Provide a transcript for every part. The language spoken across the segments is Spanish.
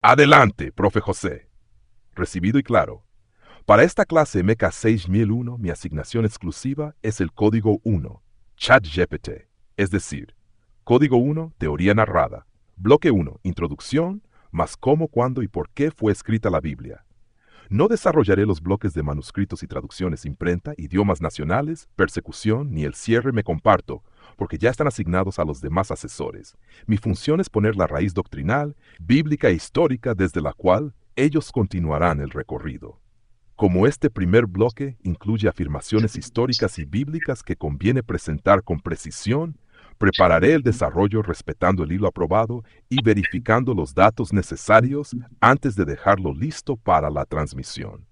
Adelante, profe José. Recibido y claro. Para esta clase MK 6001, mi asignación exclusiva es el código 1, ChatGPT, es decir, código 1, teoría narrada, bloque 1, introducción, más cómo, cuándo y por qué fue escrita la Biblia. No desarrollaré los bloques de manuscritos y traducciones imprenta, idiomas nacionales, persecución, ni el cierre me comparto, porque ya están asignados a los demás asesores. Mi función es poner la raíz doctrinal, bíblica e histórica desde la cual ellos continuarán el recorrido. Como este primer bloque incluye afirmaciones históricas y bíblicas que conviene presentar con precisión, prepararé el desarrollo respetando el hilo aprobado y verificando los datos necesarios antes de dejarlo listo para la transmisión.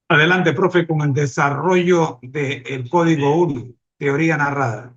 Adelante, profe, con el desarrollo del código 1, teoría narrada.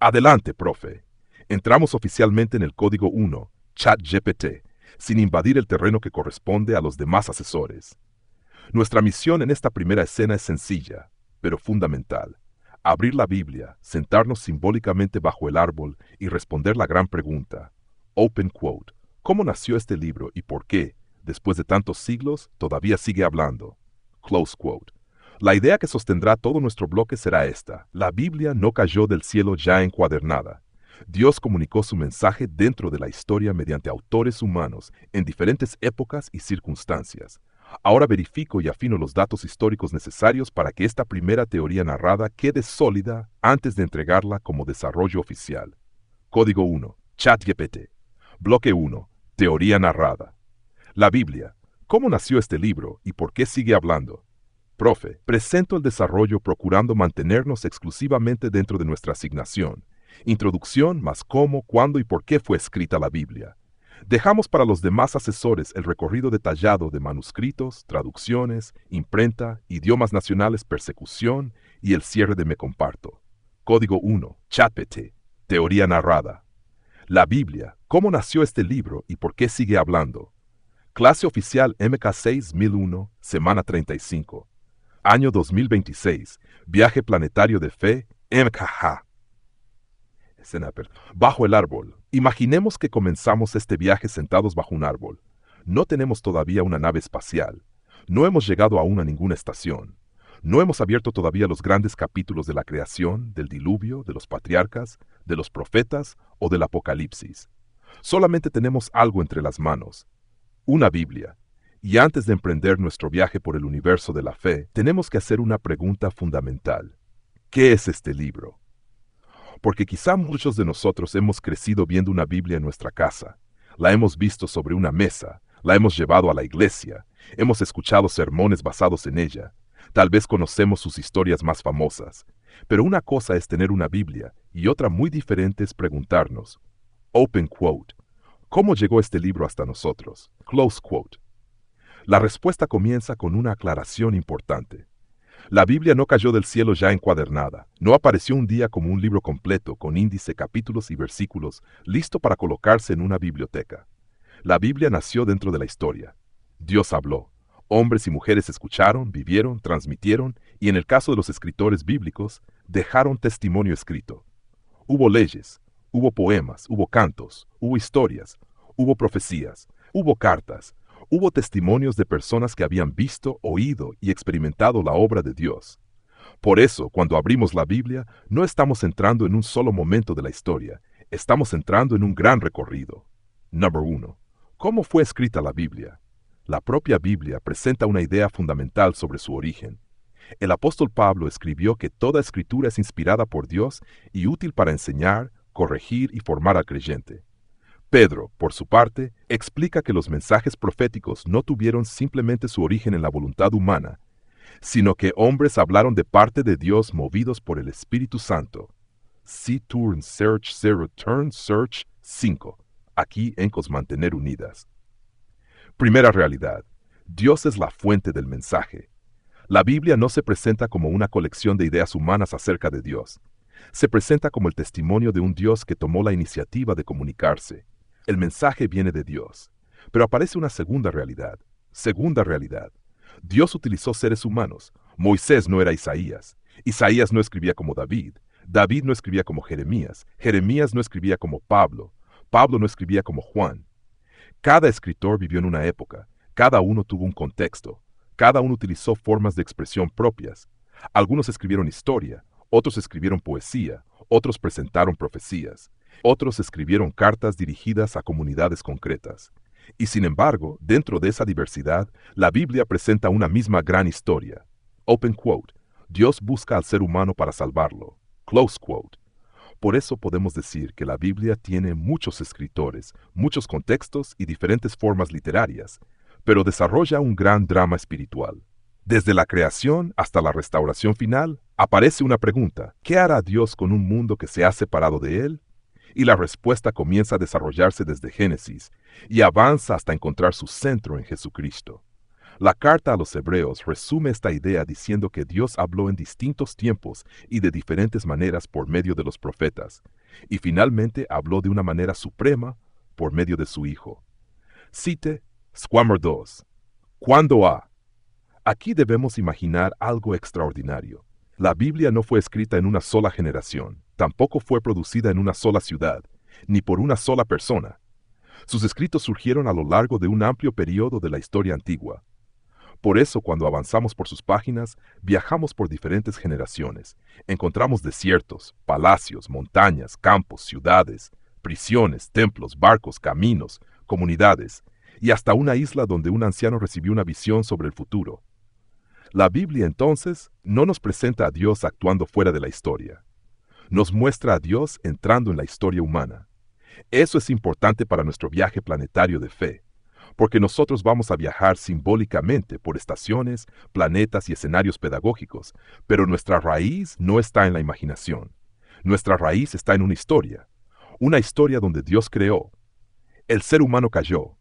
Adelante, profe. Entramos oficialmente en el código 1, ChatGPT, sin invadir el terreno que corresponde a los demás asesores. Nuestra misión en esta primera escena es sencilla, pero fundamental. Abrir la Biblia, sentarnos simbólicamente bajo el árbol y responder la gran pregunta. Open quote. ¿Cómo nació este libro y por qué, después de tantos siglos, todavía sigue hablando? Close quote. La idea que sostendrá todo nuestro bloque será esta. La Biblia no cayó del cielo ya encuadernada. Dios comunicó su mensaje dentro de la historia mediante autores humanos en diferentes épocas y circunstancias. Ahora verifico y afino los datos históricos necesarios para que esta primera teoría narrada quede sólida antes de entregarla como desarrollo oficial. Código 1. ChatGPT. Bloque 1. Teoría narrada. La Biblia. ¿Cómo nació este libro y por qué sigue hablando? Profe, presento el desarrollo procurando mantenernos exclusivamente dentro de nuestra asignación. Introducción más cómo, cuándo y por qué fue escrita la Biblia. Dejamos para los demás asesores el recorrido detallado de manuscritos, traducciones, imprenta, idiomas nacionales, persecución y el cierre de Me Comparto. Código 1. ChatGPT. Teoría narrada. La Biblia. ¿Cómo nació este libro y por qué sigue hablando? Clase oficial MK 6001, semana 35. Año 2026. Viaje planetario de fe MKH. Bajo el árbol. Imaginemos que comenzamos este viaje sentados bajo un árbol. No tenemos todavía una nave espacial. No hemos llegado aún a ninguna estación. No hemos abierto todavía los grandes capítulos de la creación, del diluvio, de los patriarcas, de los profetas o del Apocalipsis. Solamente tenemos algo entre las manos, una Biblia. Y antes de emprender nuestro viaje por el universo de la fe, tenemos que hacer una pregunta fundamental. ¿Qué es este libro? Porque quizá muchos de nosotros hemos crecido viendo una Biblia en nuestra casa. La hemos visto sobre una mesa, la hemos llevado a la iglesia, hemos escuchado sermones basados en ella. Tal vez conocemos sus historias más famosas. Pero una cosa es tener una Biblia y otra muy diferente es preguntarnos. Open quote. ¿Cómo llegó este libro hasta nosotros? Close quote. La respuesta comienza con una aclaración importante. La Biblia no cayó del cielo ya encuadernada, no apareció un día como un libro completo con índice, capítulos y versículos, listo para colocarse en una biblioteca. La Biblia nació dentro de la historia. Dios habló. Hombres y mujeres escucharon, vivieron, transmitieron y en el caso de los escritores bíblicos, dejaron testimonio escrito. Hubo leyes, hubo poemas, hubo cantos, hubo historias, hubo profecías, hubo cartas, hubo testimonios de personas que habían visto, oído y experimentado la obra de Dios. Por eso, cuando abrimos la Biblia, no estamos entrando en un solo momento de la historia, estamos entrando en un gran recorrido. Número 1. ¿Cómo fue escrita la Biblia? La propia Biblia presenta una idea fundamental sobre su origen. El apóstol Pablo escribió que toda escritura es inspirada por Dios y útil para enseñar, corregir y formar al creyente. Pedro, por su parte, explica que los mensajes proféticos no tuvieron simplemente su origen en la voluntad humana, sino que hombres hablaron de parte de Dios movidos por el Espíritu Santo. See Turn Search 0 Turn Search 5. Aquí en Mantener Unidas. Primera realidad. Dios es la fuente del mensaje. La Biblia no se presenta como una colección de ideas humanas acerca de Dios. Se presenta como el testimonio de un Dios que tomó la iniciativa de comunicarse. El mensaje viene de Dios. Pero aparece una segunda realidad. Segunda realidad. Dios utilizó seres humanos. Moisés no era Isaías. Isaías no escribía como David. David no escribía como Jeremías. Jeremías no escribía como Pablo. Pablo no escribía como Juan. Cada escritor vivió en una época. Cada uno tuvo un contexto. Cada uno utilizó formas de expresión propias. Algunos escribieron historia, otros escribieron poesía, otros presentaron profecías, otros escribieron cartas dirigidas a comunidades concretas. Y sin embargo, dentro de esa diversidad, la Biblia presenta una misma gran historia. Open quote. Dios busca al ser humano para salvarlo. Close quote. Por eso podemos decir que la Biblia tiene muchos escritores, muchos contextos y diferentes formas literarias, pero desarrolla un gran drama espiritual. Desde la creación hasta la restauración final, aparece una pregunta: ¿qué hará Dios con un mundo que se ha separado de Él? Y la respuesta comienza a desarrollarse desde Génesis y avanza hasta encontrar su centro en Jesucristo. La carta a los Hebreos resume esta idea diciendo que Dios habló en distintos tiempos y de diferentes maneras por medio de los profetas, y finalmente habló de una manera suprema por medio de su Hijo. Cite Squammer 2. ¿Cuándo ha? Aquí debemos imaginar algo extraordinario. La Biblia no fue escrita en una sola generación, tampoco fue producida en una sola ciudad, ni por una sola persona. Sus escritos surgieron a lo largo de un amplio periodo de la historia antigua. Por eso, cuando avanzamos por sus páginas, viajamos por diferentes generaciones. Encontramos desiertos, palacios, montañas, campos, ciudades, prisiones, templos, barcos, caminos, comunidades, y hasta una isla donde un anciano recibió una visión sobre el futuro. La Biblia, entonces, no nos presenta a Dios actuando fuera de la historia. Nos muestra a Dios entrando en la historia humana. Eso es importante para nuestro viaje planetario de fe, porque nosotros vamos a viajar simbólicamente por estaciones, planetas y escenarios pedagógicos, pero nuestra raíz no está en la imaginación. Nuestra raíz está en una historia donde Dios creó. El ser humano cayó.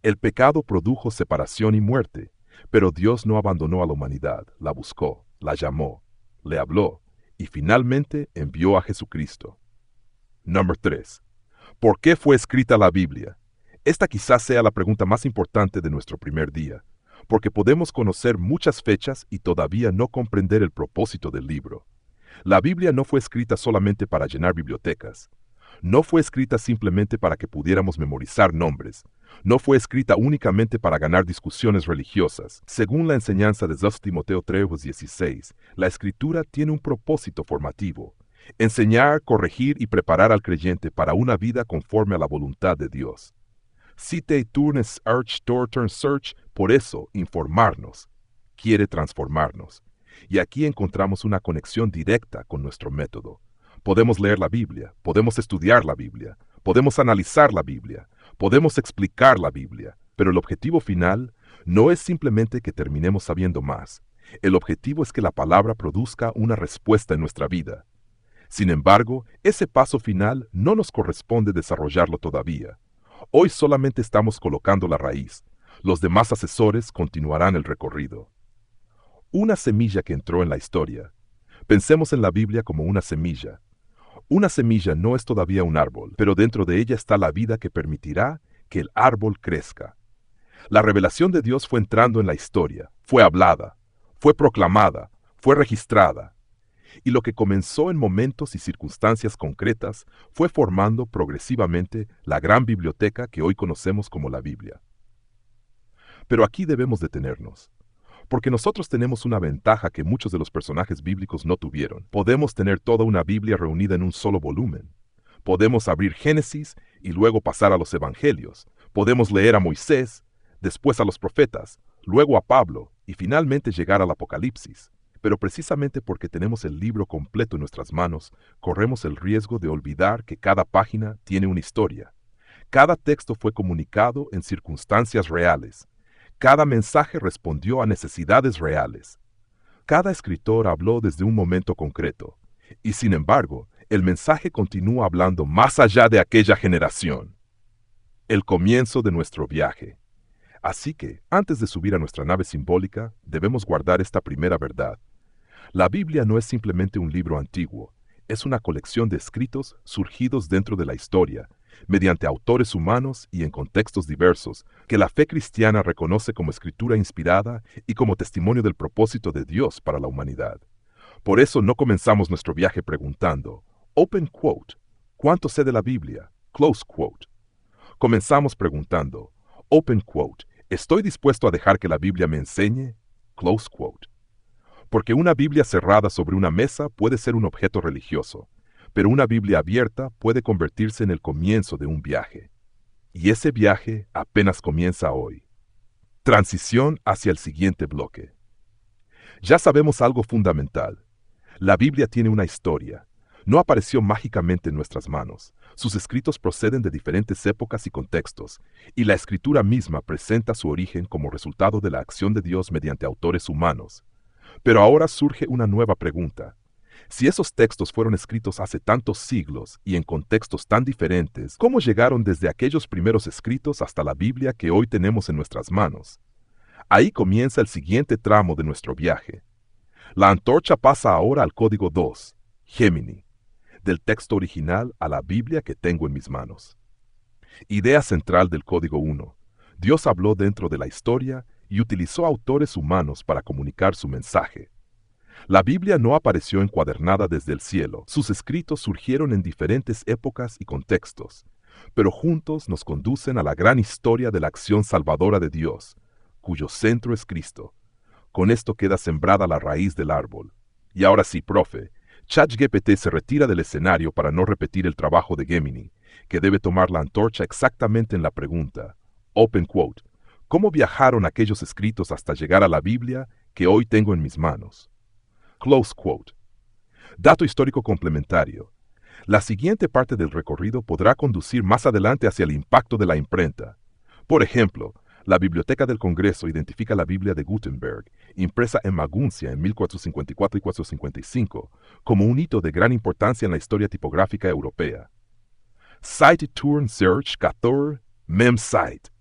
El pecado produjo separación y muerte, pero Dios no abandonó a la humanidad, la buscó, la llamó, le habló y finalmente envió a Jesucristo. Número 3. ¿Por qué fue escrita la Biblia? Esta quizás sea la pregunta más importante de nuestro primer día, porque podemos conocer muchas fechas y todavía no comprender el propósito del libro. La Biblia no fue escrita solamente para llenar bibliotecas. No fue escrita simplemente para que pudiéramos memorizar nombres. No fue escrita únicamente para ganar discusiones religiosas. Según la enseñanza de 2 Timoteo 3:16, la Escritura tiene un propósito formativo: enseñar, corregir y preparar al creyente para una vida conforme a la voluntad de Dios. Cite Turn Search, por eso, informarnos. Quiere transformarnos. Y aquí encontramos una conexión directa con nuestro método. Podemos leer la Biblia, podemos estudiar la Biblia, podemos analizar la Biblia, podemos explicar la Biblia, pero el objetivo final no es simplemente que terminemos sabiendo más. El objetivo es que la palabra produzca una respuesta en nuestra vida. Sin embargo, ese paso final no nos corresponde desarrollarlo todavía. Hoy solamente estamos colocando la raíz. Los demás asesores continuarán el recorrido. Una semilla que entró en la historia. Pensemos en la Biblia como una semilla. Una semilla no es todavía un árbol, pero dentro de ella está la vida que permitirá que el árbol crezca. La revelación de Dios fue entrando en la historia, fue hablada, fue proclamada, fue registrada. Y lo que comenzó en momentos y circunstancias concretas fue formando progresivamente la gran biblioteca que hoy conocemos como la Biblia. Pero aquí debemos detenernos, porque nosotros tenemos una ventaja que muchos de los personajes bíblicos no tuvieron. Podemos tener toda una Biblia reunida en un solo volumen. Podemos abrir Génesis y luego pasar a los Evangelios. Podemos leer a Moisés, después a los profetas, luego a Pablo y finalmente llegar al Apocalipsis. Pero precisamente porque tenemos el libro completo en nuestras manos, corremos el riesgo de olvidar que cada página tiene una historia. Cada texto fue comunicado en circunstancias reales. Cada mensaje respondió a necesidades reales. Cada escritor habló desde un momento concreto. Y sin embargo, el mensaje continúa hablando más allá de aquella generación. El comienzo de nuestro viaje. Así que, antes de subir a nuestra nave simbólica, debemos guardar esta primera verdad. La Biblia no es simplemente un libro antiguo, es una colección de escritos surgidos dentro de la historia, mediante autores humanos y en contextos diversos, que la fe cristiana reconoce como escritura inspirada y como testimonio del propósito de Dios para la humanidad. Por eso no comenzamos nuestro viaje preguntando, open quote, ¿cuánto sé de la Biblia? Close quote. Comenzamos preguntando, open quote, ¿estoy dispuesto a dejar que la Biblia me enseñe? Close quote. Porque una Biblia cerrada sobre una mesa puede ser un objeto religioso, pero una Biblia abierta puede convertirse en el comienzo de un viaje. Y ese viaje apenas comienza hoy. Transición hacia el siguiente bloque. Ya sabemos algo fundamental. La Biblia tiene una historia. No apareció mágicamente en nuestras manos. Sus escritos proceden de diferentes épocas y contextos, y la escritura misma presenta su origen como resultado de la acción de Dios mediante autores humanos. Pero ahora surge una nueva pregunta. Si esos textos fueron escritos hace tantos siglos y en contextos tan diferentes, ¿cómo llegaron desde aquellos primeros escritos hasta la Biblia que hoy tenemos en nuestras manos? Ahí comienza el siguiente tramo de nuestro viaje. La antorcha pasa ahora al código 2, Gémini, del texto original a la Biblia que tengo en mis manos. Idea central del código 1. Dios habló dentro de la historia y utilizó autores humanos para comunicar su mensaje. La Biblia no apareció encuadernada desde el cielo. Sus escritos surgieron en diferentes épocas y contextos, pero juntos nos conducen a la gran historia de la acción salvadora de Dios, cuyo centro es Cristo. Con esto queda sembrada la raíz del árbol. Y ahora sí, profe, ChatGPT se retira del escenario para no repetir el trabajo de Gemini, que debe tomar la antorcha exactamente en la pregunta. Open quote. ¿Cómo viajaron aquellos escritos hasta llegar a la Biblia que hoy tengo en mis manos? Close quote. Dato histórico complementario. La siguiente parte del recorrido podrá conducir más adelante hacia el impacto de la imprenta. Por ejemplo, la Biblioteca del Congreso identifica la Biblia de Gutenberg, impresa en Maguncia en 1454 y 455, como un hito de gran importancia en la historia tipográfica europea. Site Turn Search 14 Mem Site.